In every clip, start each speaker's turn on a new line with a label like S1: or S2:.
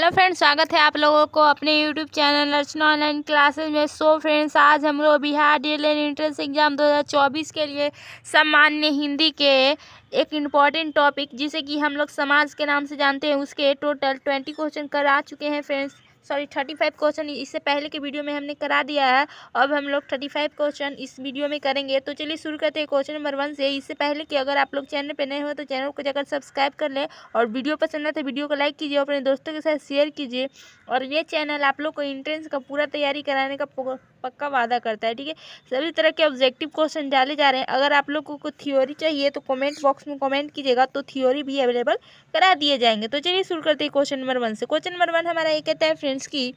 S1: Hello friends, स्वागत है आप लोगों को अपने यूट्यूब चैनल अर्चना ऑनलाइन क्लासेस में। सो फ्रेंड्स, आज हम लोग बिहार डीएलएड एंट्रेंस एग्जाम 2024 के लिए सामान्य हिंदी के एक इम्पॉर्टेंट टॉपिक जिसे कि हम लोग समाज के नाम से जानते हैं, उसके टोटल 20 क्वेश्चन करा चुके हैं फ्रेंड्स। 35 क्वेश्चन इससे पहले के वीडियो में हमने करा दिया है। अब हम लोग 35 क्वेश्चन इस वीडियो में करेंगे। तो चलिए शुरू करते हैं क्वेश्चन नंबर 1 से। इससे पहले कि अगर आप लोग चैनल पे नए हो तो चैनल को जाकर सब्सक्राइब कर लें, और वीडियो पसंद है तो वीडियो को लाइक कीजिए, अपने दोस्तों के साथ शेयर कीजिए। और ये चैनल आप लोग को एंट्रेंस का पूरा तैयारी कराने का पक्का वादा करता है, ठीक है। सभी तरह के ऑब्जेक्टिव क्वेश्चन डाले जा रहे हैं। अगर आप लोगों को थ्योरी चाहिए तो कमेंट बॉक्स में कमेंट कीजिएगा, तो थ्योरी भी अवेलेबल करा दिए जाएंगे। तो चलिए शुरू करते हैं क्वेश्चन नंबर 1 से। क्वेश्चन नंबर 1 हमारा ये कहता है फ्रेंड्स की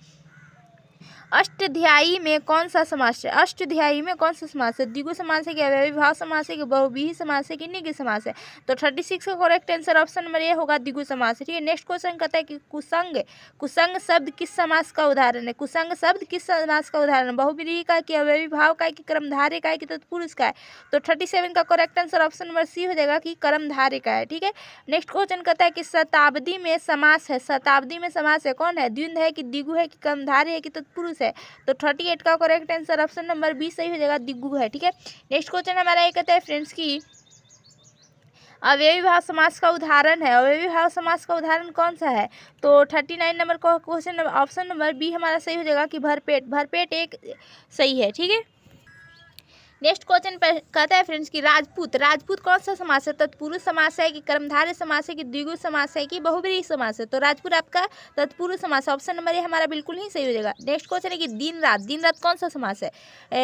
S1: अष्टध्यायी में कौन सा समास है। अष्टध्यायी में कौन सा समास है? द्विगु समास है कि अव्ययीभाव समास है कि बहुव्रीहि समास है कि निग्र समास है? तो 36 का correct answer option number A होगा, द्विगु समास है, ठीक है। नेक्स्ट क्वेश्चन कहता है कि कुसंग कुसंग शब्द किस समास का उदाहरण है? कुसंग शब्द किस समास का उदाहरण? बहुव्रीहि का कि अव्ययीभाव का कि कर्मधारय का कि तत्पुरुष का है? तो 37 का correct answer option number C हो जाएगा कि कर्मधारय का है, ठीक है। नेक्स्ट क्वेश्चन कहता है कि शताब्दी में समास है। शताब्दी में समास है कौन है? द्विंद है कि द्विगु है कि कर्मधारय है कि तत्पुरुष है? तो 38 का correct answer option number B सही हो जाएगा, द्विगु है, ठीक है। नेक्स्ट क्वेश्चन हमारा ये कहता है फ्रेंड्स की अव्ययीभाव समास का उदाहरण है। अव्ययीभाव समास का उदाहरण कौन सा है? तो 39 नंबर का क्वेश्चन ऑप्शन नंबर बी हमारा सही हो जाएगा कि भरपेट। भरपेट एक सही है, ठीक है। नेक्स्ट क्वेश्चन कहता है फ्रेंड्स की राजपूत राजपूत कौन सा समास है? तत्पुरुष समास है कि कर्मधारय समास है कि द्विगु समास है कि बहुव्रीहि समास है? तो राजपूत आपका तत्पुरुष समास है, ऑप्शन नंबर ए हमारा बिल्कुल ही सही हो जाएगा। नेक्स्ट क्वेश्चन है कि दिन रात कौन सा समास है?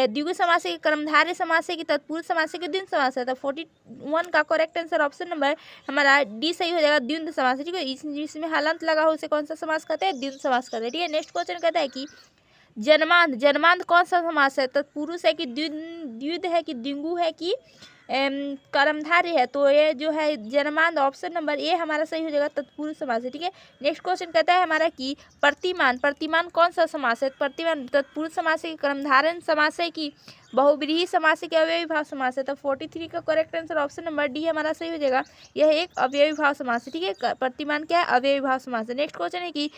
S1: द्विगु समास है कि कर्मधारय समास है कि तत्पुरुष समास है कि द्विंद समास है? तो 41 का करेक्ट आंसर ऑप्शन नंबर हमारा डी सही हो जाएगा, द्विंद समास है, ठीक है। इसमें हलंत लगा हो उसे कौन सा समास कहते हैं? द्विंद समास कहते हैं, ठीक है। नेक्स्ट क्वेश्चन कहता है कि जन्मांध जन्मांध कौन सा समास है? तत्पुरुष है कि द्विध है कि द्विगु है कि कर्मधारय है? तो ये जो है जन्मांध ऑप्शन नंबर ए हमारा सही हो जाएगा, तत्पुरुष समास है, ठीक है। नेक्स्ट क्वेश्चन कहता है हमारा कि प्रतिमान प्रतिमान कौन सा समास है? प्रतिमान तत्पुरुष समास है कि कर्मधारय समास है कि बहुव्रीहि समास है कि अव्ययीभाव समास है? तो 43 का correct answer option number D हमारा सही हो जाएगा, यह एक अव्ययीभाव समास है, ठीक है। प्रतिमान क्या है? अव्ययीभाव समास है। नेक्स्ट क्वेश्चन है कि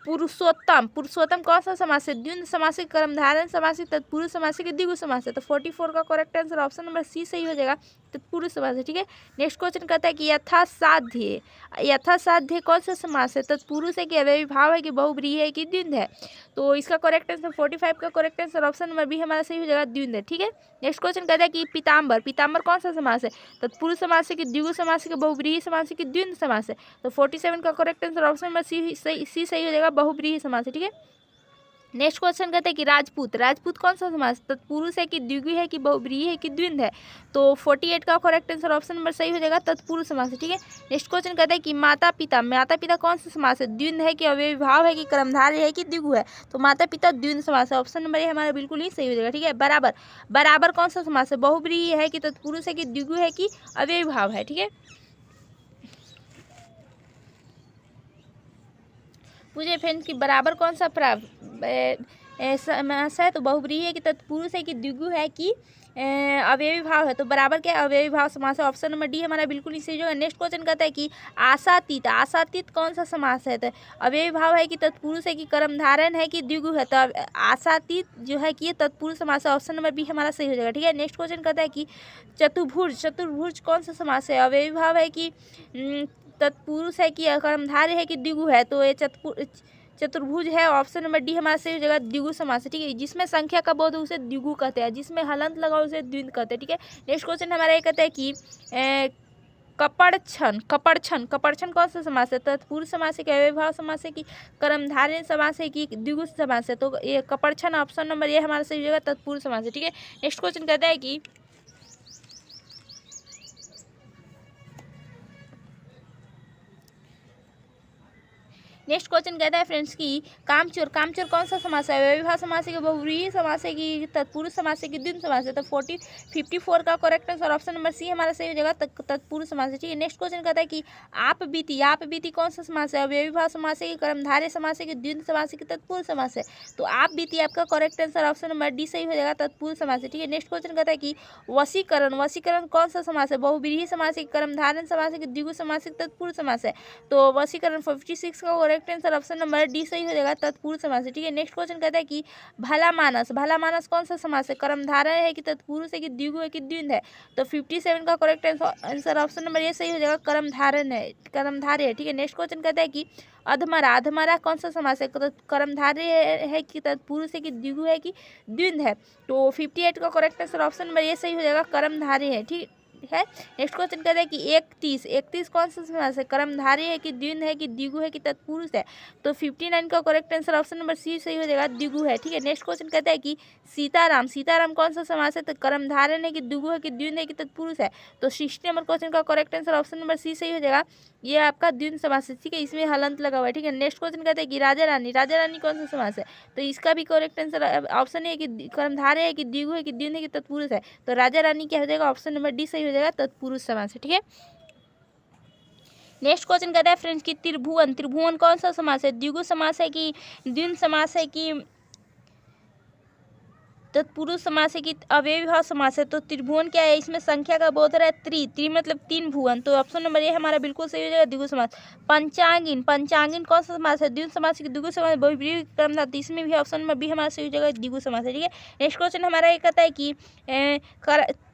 S1: पुरुषोत्तम पुरुषोत्तम कौन सा समास है? द्विंद समास है, कर्मधारय समास है, तत्पुरुष समास है कि द्विगु समास है? तो 44 का correct answer option number C सही हो जाएगा, तत्पुरुष समास है, ठीक है। नेक्स्ट क्वेश्चन कहता है कि यथासाध्य यथासाध्य कौन सा समास है? तत्पुरुष है कि अव्ययीभाव है कि बहुव्रीहि है कि द्विंद है? तो इसका करेक्ट आंसर 45 का correct answer option number B हमारा सही हो जाएगा, द्विंद है, ठीक है। नेक्स्ट क्वेश्चन कहता है कि पीताम्बर पीताम्बर कौन सा समास है? तत्पुरुष समास है कि द्विगु समास है कि बहुव्रीहि समास है कि द्विंद समास है? तो 47 का correct answer option number C सही हो जाएगा, बहुव्रीहि समास है, ठीक है। नेक्स्ट क्वेश्चन कहते हैं कि राजपूत राजपूत कौन सा समास? तत्पुरुष है कि द्विगु है कि बहुव्रीहि है कि द्विंद है? तो 48 का करेक्ट आंसर ऑप्शन नंबर सही हो जाएगा, तत्पुरुष समास है, ठीक है। नेक्स्ट क्वेश्चन कहते हैं कि माता पिता कौन सा समास है? द्विंद है कि अव्ययीभाव है कि कर्मधारय है कि द्विगु है? तो माता पिता द्विंद समास है, ऑप्शन नंबर ए हमारा बिल्कुल ही सही हो जाएगा, ठीक है। बराबर बराबर कौन सा समास है? बहुव्रीहि है कि तत्पुरुष है कि द्विगु है कि अव्ययीभाव है, ठीक है। पूछे फ्रेंड्स कि बराबर कौन सा समास है? तो बहुव्रीहि है कि तत्पुरुष है कि द्विगु है कि अव्ययीभाव है? तो बराबर क्या है? अव्ययीभाव समास है, ऑप्शन नंबर डी हमारा बिल्कुल ही सही होगा। नेक्स्ट क्वेश्चन कहता है कि आशातीत आशातीत कौन सा समास है? तो अव्ययीभाव है कि तत्पुरुष है कि कर्मधारय है कि द्विगु है? तो आशातीत जो है कि ये तत्पुरुष समास है, ऑप्शन नंबर बी हमारा सही हो जाएगा, ठीक है। नेक्स्ट क्वेश्चन कहता है कि चतुर्भुज चतुर्भुज कौन सा समास है? अव्ययीभाव है कि तत्पुरुष है कि कर्मधारय है कि द्विगु है? तो ये चतुर्भुज है, ऑप्शन नंबर डी हमारा सही हो जाएगा, द्विगु समास है, ठीक है। जिसमें संख्या का बोध उसे द्विगु कहते हैं, जिसमें हलंत लगा उसे द्विंद कहते हैं, ठीक है। नेक्स्ट क्वेश्चन हमारा ये कहता है कि कपड़छन कौन सा समास है? तत्पुरुष समास है कि अव्ययीभाव समास है कि कर्मधारय समास है कि द्विगु समास है? तो ये कपड़छन ऑप्शन नंबर ये हमारा सही हो जाएगा, तत्पुरुष समास है, ठीक है। नेक्स्ट क्वेश्चन कहता है कि नेक्स्ट क्वेश्चन कहता है फ्रेंड्स की कामचोर कामचोर कौन सा समास है? अव्ययीभाव समास है कि बहुव्रीहि समास है कि तत्पुरुष समास है कि द्विंद समास है? तो 54 का correct answer option number C हमारा सही हो जाएगा, तत्पुरुष समास है, ठीक है। नेक्स्ट क्वेश्चन कहता है कि आप बीती कौन सा समास है? अव्ययीभाव समास है कि कर्मधारय समास है कि द्विंद समास है कि तत्पुरुष समास है? तो आप बीती आपका correct answer option number D सही हो जाएगा, तत्पुरुष समास है, ठीक है। नेक्स्ट क्वेश्चन कहता है कि वशीकरण कौन सा समास है? बहुव्रीहि समास है कि कर्मधारय समास है कि द्विगु समास है कि तत्पुरुष समास है? तो वशीकरण 56 का correct answer option number D सही हो जाएगा, तत्पुरुष समास है। ठीक है, नेक्स्ट क्वेश्चन कहता है कि भला मानस, भला मानस कौन सा समास है, कर्मधारय है कि तत्पुरुष है कि द्विगु है कि द्विंद है। तो 57 का करेक्ट आंसर ऑप्शन नंबर ये सही हो जाएगा, कर्मधारय है, कर्मधारय है। ठीक है, नेक्स्ट क्वेश्चन कहता है कि अधमरा, अधमरा कौन सा समास है, कर्मधारय है कि तत्पुरुष है कि द्विगु है कि द्विंद है। तो 58 का करेक्ट आंसर ऑप्शन नंबर ये सही हो जाएगा, कर्मधारय है। ठीक है, नेक्स्ट क्वेश्चन कहता है कि 31, 31 कौन सा समास है, कर्मधारय है कि द्विंद है कि द्विगु है कि तत्पुरुष है। तो 59 का correct answer option number C सही हो जाएगा, द्विगु है। ठीक है, नेक्स्ट क्वेश्चन कहता है कि सीताराम, सीताराम कौन सा समास है, तो कर्मधारय है कि द्विगु है कि द्विंद है कि तत्पुरुष है। तो 60 नंबर क्वेश्चन का correct answer option number C सही हो जाएगा, ये आपका द्विंद समास है। ठीक है, इसमें हलंत लगा हुआ है। ठीक है, नेक्स्ट क्वेश्चन कहते हैं कि राजा रानी, राजा रानी कौन सा समास है, तो इसका भी करेक्ट आंसर ऑप्शन है कि कर्मधारय है कि द्विगु है कि द्विंद है कि तत्पुरुष है। तो राजा रानी क्या हो जाएगा, ऑप्शन नंबर डी सही हो जाएगा, तत्पुरुष समास है। ठीक है, नेक्स्ट क्वेश्चन कहता है फ्रेंड्स कि त्रिभुवन, त्रिभुवन कौन सा समास है, द्विगु समास है कि द्विंद समास है कि तत्पुरुष समास है कि अव्ययी भाव समास है। तो त्रिभुवन क्या है, इसमें संख्या का बोध है त्रि मतलब 3 भुवन। तो ऑप्शन नंबर ये हमारा बिल्कुल सही हो जाएगा, द्विगु समास। पंचांगिन, पंचांगिन कौन सा समास है, द्विगु समास है कि द्विगु समास, बहुब्रीहि कर्मधारय, तो इसमें भी ऑप्शन नंबर बी हमारा सही हो जाएगा, द्विगु समास है। ठीक है, नेक्स्ट क्वेश्चन हमारा ये कहता है कि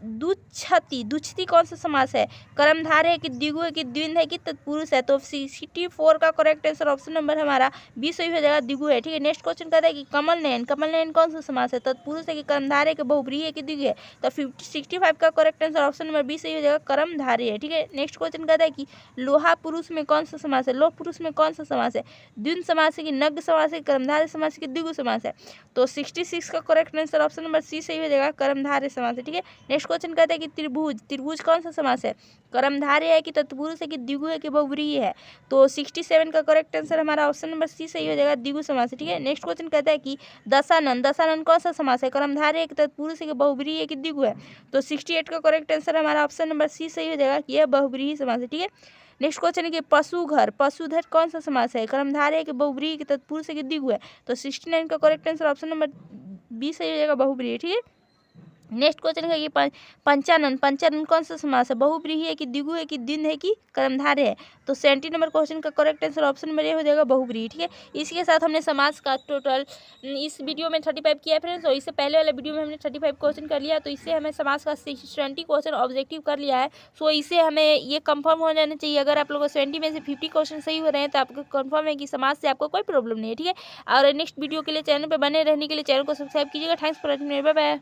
S1: दुच्छति, दुच्छति कौन सा समास है, कर्मधारय है कि द्विगु है कि द्विंद है कि तत्पुरुष है। तो 64 का करेक्ट आंसर ऑप्शन नंबर हमारा बी सही हो जाएगा, द्विगु है। ठीक है, नेक्स्ट क्वेश्चन कहता है कि कमल नयन, कमल नयन कौन सा समास है, तत्पुरुष है कि कर्मधारय के बहुब्रीहि है कि द्विगु है। तो 65 का correct answer option number B सही हो जाएगा, कर्मधारय है। ठीक है, नेक्स्ट क्वेश्चन कहता है कि लोहा पुरुष में कौन सा समास है, लोह पुरुष में कौन सा समास है, द्विंद समास है कि नग्न समास है, कर्मधारय समास है कि द्विगु समास है। तो 66 का correct answer option number C सही हो जाएगा, कर्मधारय समास है। ठीक है, नेक्स्ट क्वेश्चन कहता है कि त्रिभुज, त्रिभुज कौन सा समास है, कर्मधारय है कि तत्पुरुष है कि द्विगु है कि बहुब्रीहि है। तो 67 का करेक्ट आंसर हमारा ऑप्शन नंबर सी सही हो जाएगा, द्विगु समास है। ठीक है, नेक्स्ट क्वेश्चन कहता है कि दशानन, दशानन कौन सा समास है, कर्मधारय है कि तत्पुरुष है कि बहुब्रीहि है कि द्विगु है। तो 68 का करेक्ट आंसर हमारा ऑप्शन नंबर सी सही हो जाएगा, यह बहुब्रीहि समास है। ठीक है, नेक्स्ट क्वेश्चन है कि पशुघर, पशुधर कौन सा समास है, कर्मधारय है कि बहुब्रीहि है कि तत्पुरुष है कि द्विगु है। तो 69 का correct answer option number B सही हो जाएगा, बहुब्रीहि। ठीक है, नेक्स्ट क्वेश्चन है कि पंचानन, पंचानन कौन सा समास है, बहुब्रीहि है कि द्विगु है कि द्विंद है कि कर्मधारय है। तो 70 नंबर क्वेश्चन का correct answer option number A हो जाएगा, बहुब्रीहि। ठीक है, इसके साथ हमने समास का टोटल इस वीडियो में 35 किया फ्रेंड्स, और इससे पहले वाले वीडियो में हमने 35 क्वेश्चन कर लिया। तो इससे हमें समास का 20 क्वेश्चन ऑब्जेक्टिव कर लिया है। सो इससे हमें ये कंफर्म हो जाना चाहिए, अगर आप लोगों को 20 में से 50 क्वेश्चन सही हो रहे हैं तो आपको कंफर्म है कि समास से आपको कोई प्रॉब्लम नहीं है। ठीक है, और नेक्स्ट वीडियो के लिए चैनल पर बने रहने के लिए चैनल को सब्सक्राइब कीजिएगा। Thanks for watching, bye bye.